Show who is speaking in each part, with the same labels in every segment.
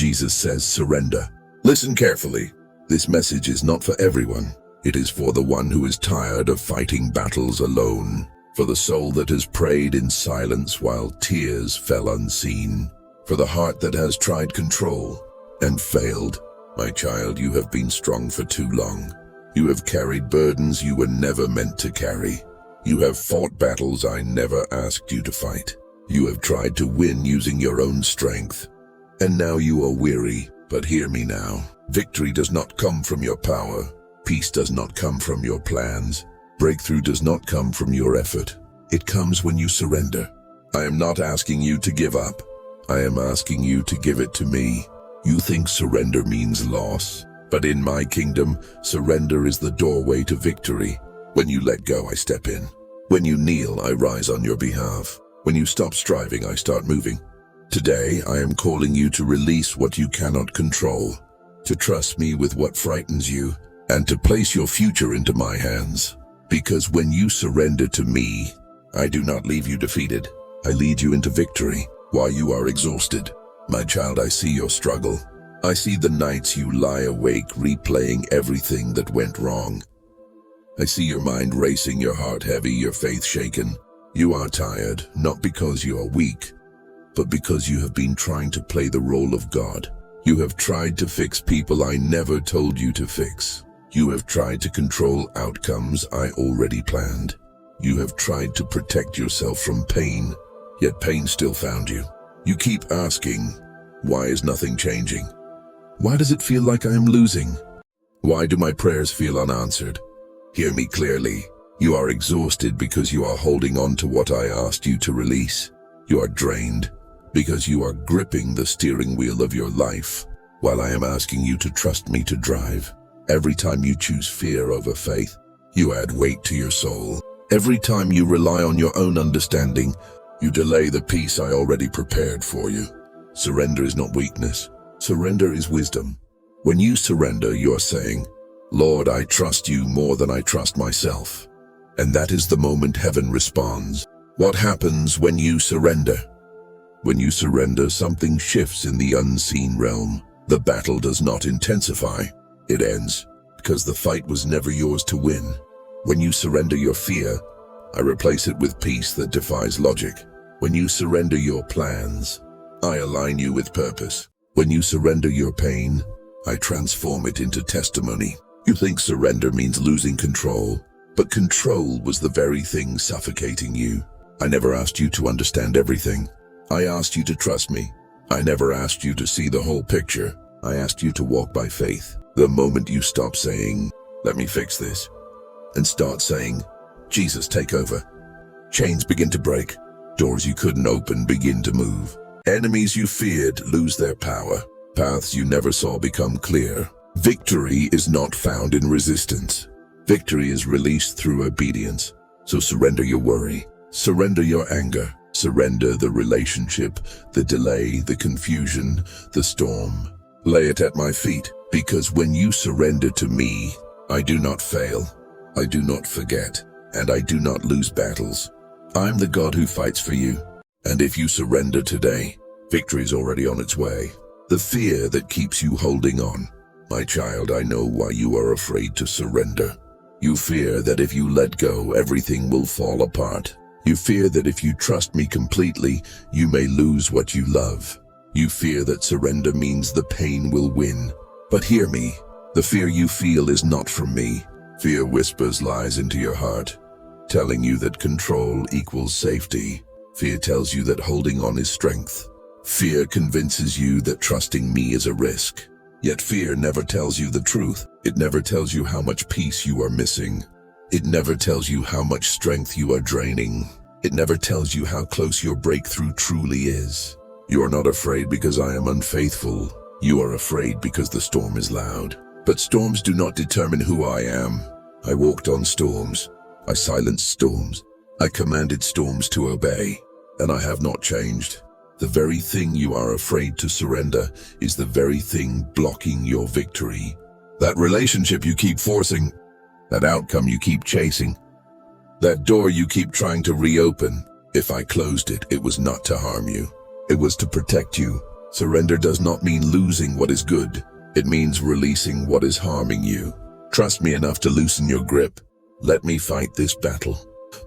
Speaker 1: Jesus says surrender. Listen carefully. This message is not for everyone. It is for the one who is tired of fighting battles alone, for the soul that has prayed in silence while tears fell unseen, for the heart that has tried control and failed. My child, you have been strong for too long. You have carried burdens you were never meant to carry. You have fought battles I never asked you to fight. You have tried to win using your own strength. And now you are weary, but hear me now. Victory does not come from your power. Peace does not come from your plans. Breakthrough does not come from your effort. It comes when you surrender. I am not asking you to give up. I am asking you to give it to me. You think surrender means loss, but in my kingdom, surrender is the doorway to victory. When you let go, I step in. When you kneel, I rise on your behalf. When you stop striving, I start moving. Today, I am calling you to release what you cannot control, to trust me with what frightens you, and to place your future into my hands. Because when you surrender to me, I do not leave you defeated. I lead you into victory while you are exhausted. My child, I see your struggle. I see the nights you lie awake replaying everything that went wrong. I see your mind racing, your heart heavy, your faith shaken. You are tired, not because you are weak, but because you have been trying to play the role of God. You have tried to fix people I never told you to fix. You have tried to control outcomes I already planned. You have tried to protect yourself from pain, yet pain still found you. You keep asking, why is nothing changing? Why does it feel like I am losing? Why do my prayers feel unanswered? Hear me clearly. You are exhausted because you are holding on to what I asked you to release. You are drained because you are gripping the steering wheel of your life, while I am asking you to trust me to drive. Every time you choose fear over faith, you add weight to your soul. Every time you rely on your own understanding, you delay the peace I already prepared for you. Surrender is not weakness. Surrender is wisdom. When you surrender, you are saying, Lord, I trust you more than I trust myself. And that is the moment heaven responds. What happens when you surrender? When you surrender, something shifts in the unseen realm. The battle does not intensify. It ends, because the fight was never yours to win. When you surrender your fear, I replace it with peace that defies logic. When you surrender your plans, I align you with purpose. When you surrender your pain, I transform it into testimony. You think surrender means losing control, but control was the very thing suffocating you. I never asked you to understand everything. I asked you to trust me. I never asked you to see the whole picture. I asked you to walk by faith. The moment you stop saying, let me fix this, and start saying, Jesus, take over, chains begin to break. Doors you couldn't open begin to move. Enemies you feared lose their power. Paths you never saw become clear. Victory is not found in resistance. Victory is released through obedience. So surrender your worry. Surrender your anger. Surrender the relationship, the delay, the confusion, the storm. Lay it at my feet, because when you surrender to me, I do not fail. I do not forget, and I do not lose battles. I'm the God who fights for you. And if you surrender today, victory is already on its way. The fear that keeps you holding on. My child, I know why you are afraid to surrender. You fear that if you let go, everything will fall apart. You fear that if you trust me completely, you may lose what you love. You fear that surrender means the pain will win. But hear me, the fear you feel is not from me. Fear whispers lies into your heart, telling you that control equals safety. Fear tells you that holding on is strength. Fear convinces you that trusting me is a risk. Yet fear never tells you the truth. It never tells you how much peace you are missing. It never tells you how much strength you are draining. It never tells you how close your breakthrough truly is. You are not afraid because I am unfaithful. You are afraid because the storm is loud. But storms do not determine who I am. I walked on storms. I silenced storms. I commanded storms to obey. And I have not changed. The very thing you are afraid to surrender is the very thing blocking your victory. That relationship you keep forcing, that outcome you keep chasing, that door you keep trying to reopen. If I closed it, it was not to harm you. It was to protect you. Surrender does not mean losing what is good. It means releasing what is harming you. Trust me enough to loosen your grip. Let me fight this battle.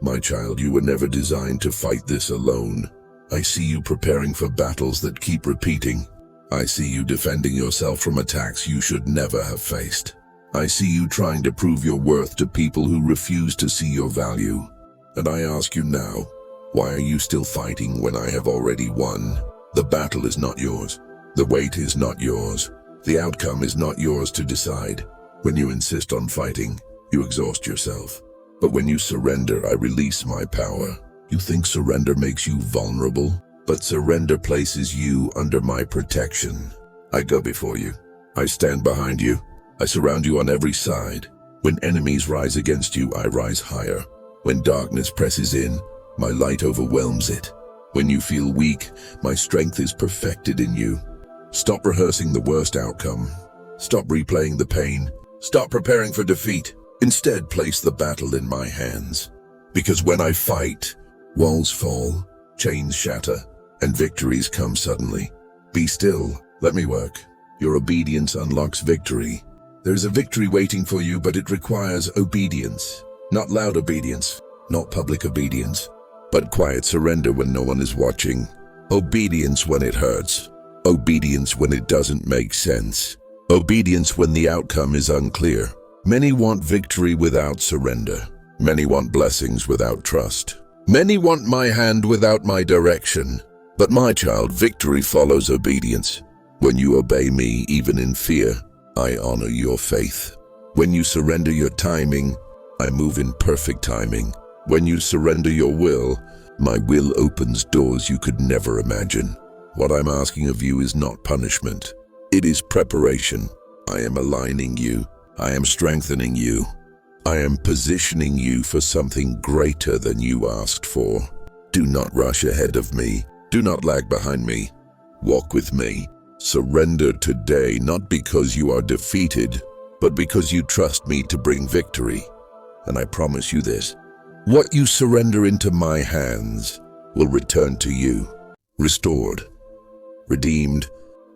Speaker 1: My child, you were never designed to fight this alone. I see you preparing for battles that keep repeating. I see you defending yourself from attacks you should never have faced. I see you trying to prove your worth to people who refuse to see your value. And I ask you now, why are you still fighting when I have already won? The battle is not yours. The weight is not yours. The outcome is not yours to decide. When you insist on fighting, you exhaust yourself. But when you surrender, I release my power. You think surrender makes you vulnerable, but surrender places you under my protection. I go before you. I stand behind you. I surround you on every side. When enemies rise against you, I rise higher. When darkness presses in, my light overwhelms it. When you feel weak, my strength is perfected in you. Stop rehearsing the worst outcome. Stop replaying the pain. Stop preparing for defeat. Instead, place the battle in my hands. Because when I fight, walls fall, chains shatter, and victories come suddenly. Be still. Let me work. Your obedience unlocks victory. There's a victory waiting for you, but it requires obedience. Not loud obedience, not public obedience, but quiet surrender when no one is watching. Obedience when it hurts. Obedience when it doesn't make sense. Obedience when the outcome is unclear. Many want victory without surrender. Many want blessings without trust. Many want my hand without my direction. But my child, victory follows obedience. When you obey me, even in fear, I honor your faith. When you surrender your timing, I move in perfect timing. When you surrender your will, my will opens doors you could never imagine. What I'm asking of you is not punishment. It is preparation. I am aligning you. I am strengthening you. I am positioning you for something greater than you asked for. Do not rush ahead of me. Do not lag behind me. Walk with me. Surrender today, not because you are defeated, but because you trust me to bring victory. And I promise you this, what you surrender into my hands will return to you, restored, redeemed,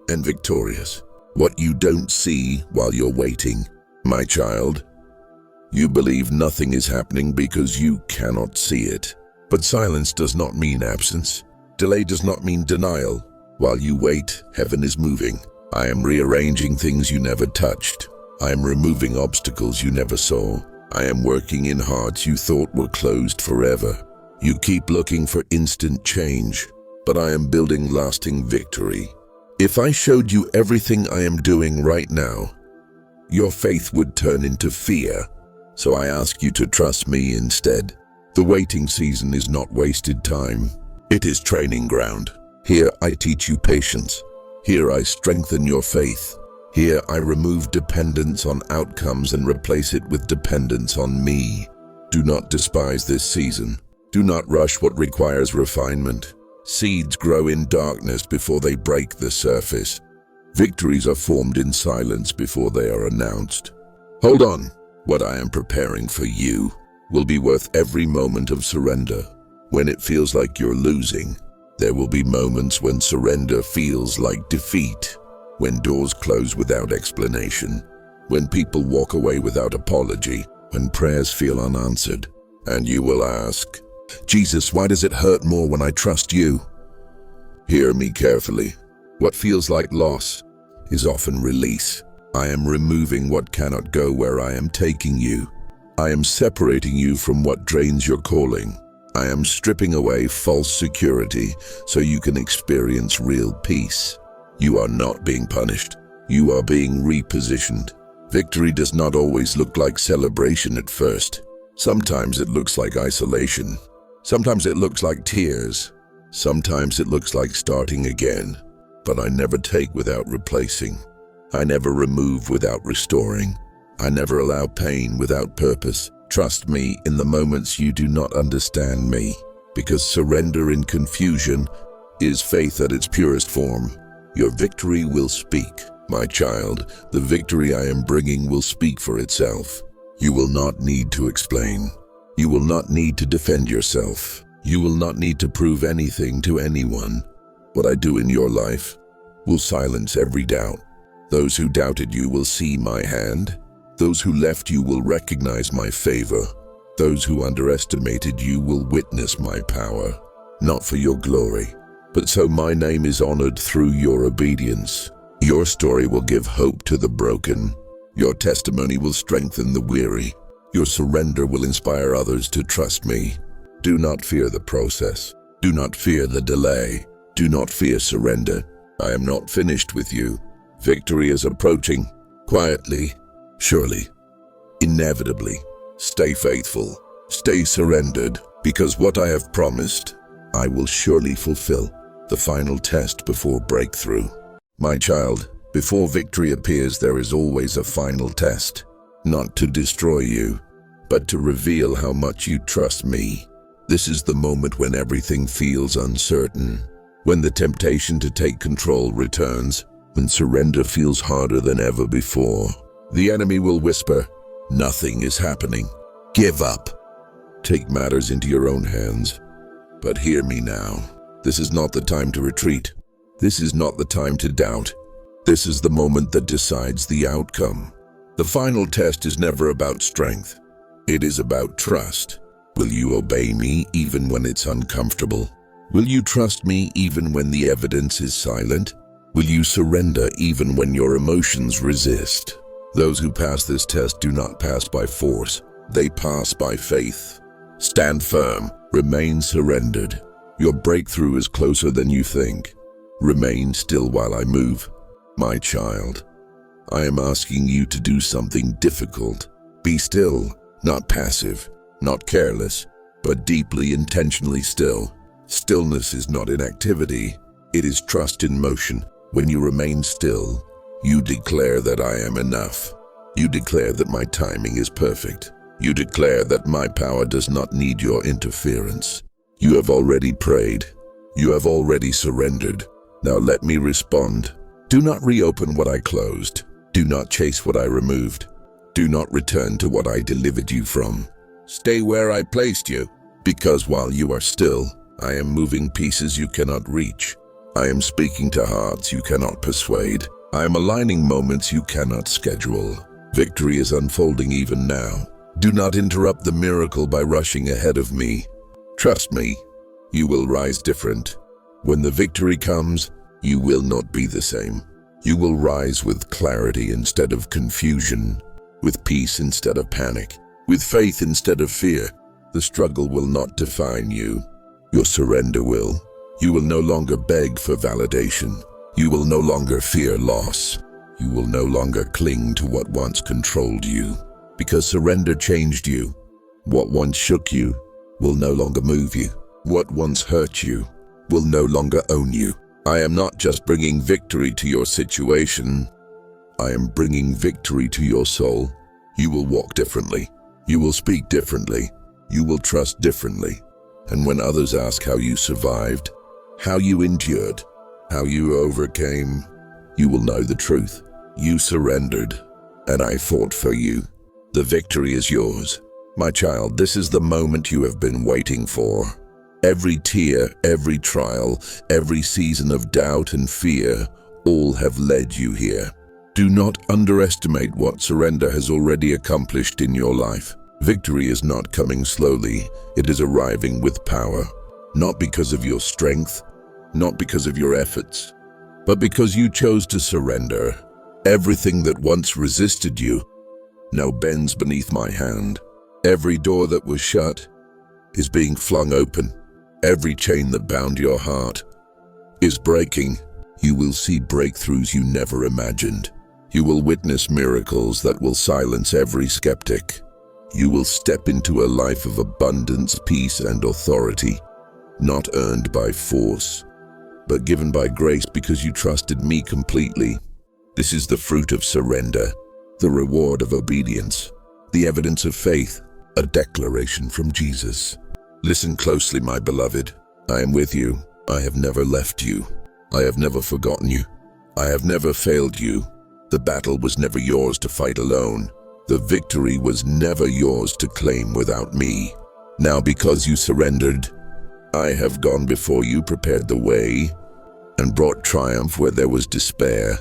Speaker 1: and victorious. What you don't see while you're waiting, my child, you believe nothing is happening because you cannot see it. But silence does not mean absence. Delay does not mean denial. While you wait, heaven is moving. I am rearranging things you never touched. I am removing obstacles you never saw. I am working in hearts you thought were closed forever. You keep looking for instant change, but I am building lasting victory. If I showed you everything I am doing right now, your faith would turn into fear. So I ask you to trust me instead. The waiting season is not wasted time. It is training ground. Here I teach you patience. Here I strengthen your faith. Here I remove dependence on outcomes and replace it with dependence on me. Do not despise this season. Do not rush what requires refinement. Seeds grow in darkness before they break the surface. Victories are formed in silence before they are announced. Hold on. What I am preparing for you will be worth every moment of surrender. When it feels like you're losing, there will be moments when surrender feels like defeat, when doors close without explanation, when people walk away without apology, when prayers feel unanswered. And you will ask, Jesus, why does it hurt more when I trust you? Hear me carefully. What feels like loss is often release. I am removing what cannot go where I am taking you. I am separating you from what drains your calling. I am stripping away false security so you can experience real peace. You are not being punished. You are being repositioned. Victory does not always look like celebration at first. Sometimes it looks like isolation. Sometimes it looks like tears. Sometimes it looks like starting again. But I never take without replacing. I never remove without restoring. I never allow pain without purpose. Trust me in the moments you do not understand me, because surrender in confusion is faith at its purest form. Your victory will speak, my child. The victory I am bringing will speak for itself. You will not need to explain. You will not need to defend yourself. You will not need to prove anything to anyone. What I do in your life will silence every doubt. Those who doubted you will see my hand. Those who left you will recognize my favor. Those who underestimated you will witness my power, not for your glory, but so my name is honored through your obedience. Your story will give hope to the broken. Your testimony will strengthen the weary. Your surrender will inspire others to trust me. Do not fear the process. Do not fear the delay. Do not fear surrender. I am not finished with you. Victory is approaching, quietly, surely, inevitably. Stay faithful. Stay surrendered, because what I have promised, I will surely fulfill. The final test before breakthrough. My child, before victory appears, there is always a final test. Not to destroy you, but to reveal how much you trust me. This is the moment when everything feels uncertain, when the temptation to take control returns, when surrender feels harder than ever before. The enemy will whisper, "Nothing is happening. Give up." Take matters into your own hands. But hear me now. This is not the time to retreat. This is not the time to doubt. This is the moment that decides the outcome. The final test is never about strength. It is about trust. Will you obey me even when it's uncomfortable? Will you trust me even when the evidence is silent? Will you surrender even when your emotions resist? Those who pass this test do not pass by force. They pass by faith. Stand firm. Remain surrendered. Your breakthrough is closer than you think. Remain still while I move. My child, I am asking you to do something difficult. Be still, not passive, not careless, but deeply intentionally still. Stillness is not inactivity. It is trust in motion. When you remain still, you declare that I am enough. You declare that my timing is perfect. You declare that my power does not need your interference. You have already prayed. You have already surrendered. Now let me respond. Do not reopen what I closed. Do not chase what I removed. Do not return to what I delivered you from. Stay where I placed you, because while you are still, I am moving pieces you cannot reach. I am speaking to hearts you cannot persuade. I am aligning moments you cannot schedule. Victory is unfolding even now. Do not interrupt the miracle by rushing ahead of me. Trust me, you will rise different. When the victory comes, you will not be the same. You will rise with clarity instead of confusion, with peace instead of panic, with faith instead of fear. The struggle will not define you. Your surrender will. You will no longer beg for validation. You will no longer fear loss. You will no longer cling to what once controlled you, because surrender changed you. What once shook you will no longer move you. What once hurt you will no longer own you. I am not just bringing victory to your situation. I am bringing victory to your soul. You will walk differently. You will speak differently. You will trust differently. And when others ask how you survived, how you endured, how you overcame, you will know the truth. You surrendered, and I fought for you. The victory is yours. My child, this is the moment you have been waiting for. Every tear, every trial, every season of doubt and fear, all have led you here. Do not underestimate what surrender has already accomplished in your life. Victory is not coming slowly, it is arriving with power. Not because of your strength, not because of your efforts, but because you chose to surrender. Everything that once resisted you now bends beneath my hand. Every door that was shut is being flung open. Every chain that bound your heart is breaking. You will see breakthroughs you never imagined. You will witness miracles that will silence every skeptic. You will step into a life of abundance, peace, and authority, not earned by force, but given by grace because you trusted me completely. This is the fruit of surrender, the reward of obedience, the evidence of faith, a declaration from Jesus. Listen closely, my beloved. I am with you. I have never left you. I have never forgotten you. I have never failed you. The battle was never yours to fight alone. The victory was never yours to claim without me. Now, because you surrendered, I have gone before you, prepared the way, and brought triumph where there was despair.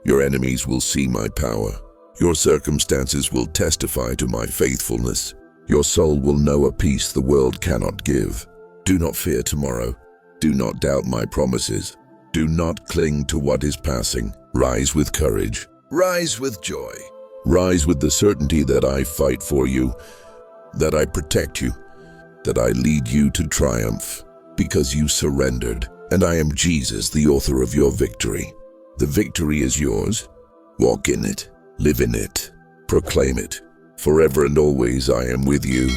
Speaker 1: Your enemies will see my power. Your circumstances will testify to my faithfulness. Your soul will know a peace the world cannot give. Do not fear tomorrow. Do not doubt my promises. Do not cling to what is passing. Rise with courage. Rise with joy. Rise with the certainty that I fight for you, that I protect you, that I lead you to triumph, because you surrendered, and I am Jesus, the author of your victory. The victory is yours. Walk in it, live in it, proclaim it. Forever and always I am with you.